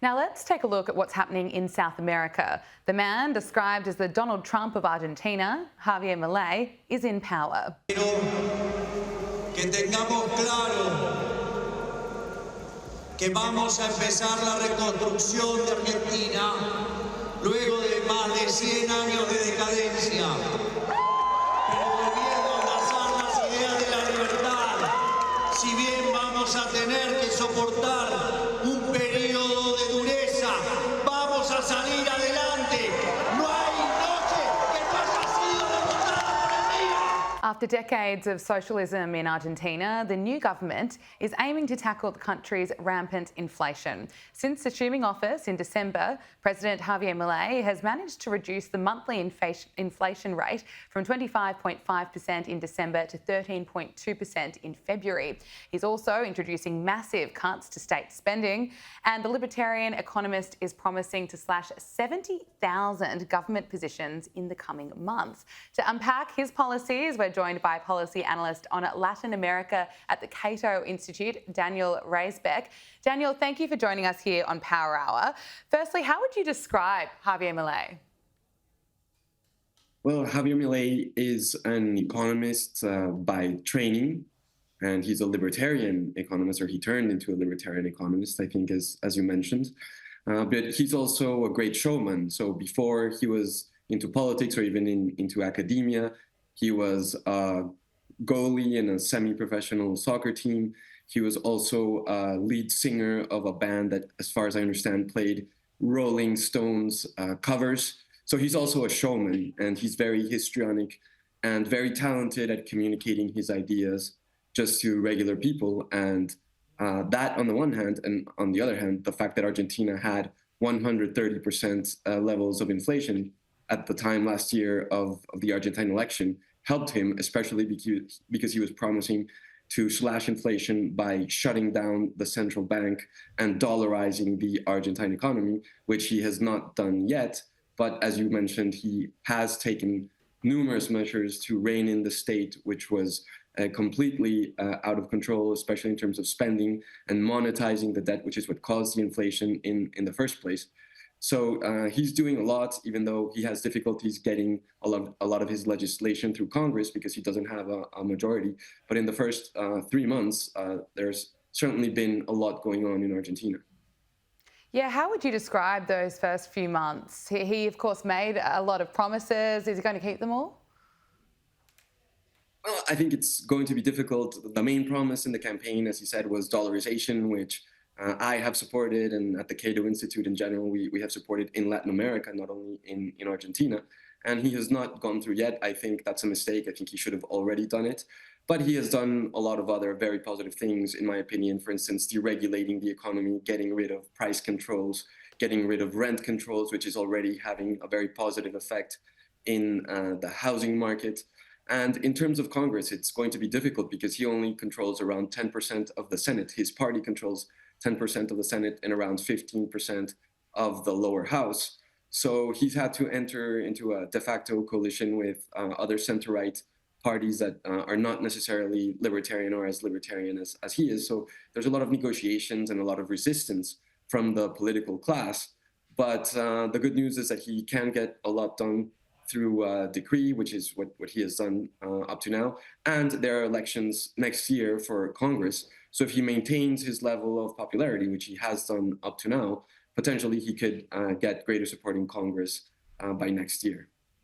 Now let's take a look at what's happening in South America. The man described as the Donald Trump of Argentina, Javier Milei, is in power. Pero que tengamos claro que vamos a empezar la reconstrucción de Argentina luego de más de 100 años de decadencia. Pero volviendo a abrazar las ideas de la libertad, si bien vamos a tener que soportar un periodo de dureza, vamos a salir adelante. No hay noche que no haya sido derrotada por el día. After decades of socialism in Argentina, the new government is aiming to tackle the country's rampant inflation. Since assuming office in December, President Javier Milei has managed to reduce the monthly inflation rate from 25.5% in December to 13.2% in February. He's also introducing massive cuts to state spending, and the libertarian economist is promising to slash 70,000 government positions in the coming months. To unpack his policies, we're joined by policy analyst on Latin America at the Cato Institute, Daniel Raisbeck. Daniel, thank you for joining us here on Power Hour. Firstly, how would you describe Javier Milei? Well, Javier Milei is an economist by training, and he's a libertarian economist, or he turned into a libertarian economist, I think, as you mentioned. But he's also a great showman. So before he was into politics or even into academia, he was a goalie in a semi-professional soccer team. He was also a lead singer of a band that, as far as I understand, played Rolling Stones covers. So he's also a showman, and he's very histrionic and very talented at communicating his ideas just to regular people. And that on the one hand, and on the other hand, the fact that Argentina had 130% levels of inflation at the time last year of the Argentine election helped him, especially because he was promising to slash inflation by shutting down the central bank and dollarizing the Argentine economy, which he has not done yet. But as you mentioned, he has taken numerous measures to rein in the state, which was completely out of control, especially in terms of spending and monetizing the debt, which is what caused the inflation in the first place. So he's doing a lot, even though he has difficulties getting a lot of his legislation through Congress because he doesn't have a majority. But in the first 3 months, there's certainly been a lot going on in Argentina. Yeah, how would you describe those first few months? He of course, made a lot of promises. Is he going to keep them all? Well, I think it's going to be difficult. The main promise in the campaign, as you said, was dollarization, which I have supported, and at the Cato Institute in general, we have supported in Latin America, not only in Argentina. And he has not gone through yet. I think that's a mistake. I think he should have already done it. But he has done a lot of other very positive things, in my opinion. For instance, deregulating the economy, getting rid of price controls, getting rid of rent controls, which is already having a very positive effect in the housing market. And in terms of Congress, it's going to be difficult because he only controls around 10% of the Senate. His party controls 10% of the Senate and around 15% of the lower house. So he's had to enter into a de facto coalition with other center-right parties that are not necessarily libertarian or as libertarian as he is. So there's a lot of negotiations and a lot of resistance from the political class. But the good news is that he can get a lot done through a decree, which is what he has done up to now. And there are elections next year for Congress. So if he maintains his level of popularity, which he has done up to now, potentially he could get greater support in Congress by next year.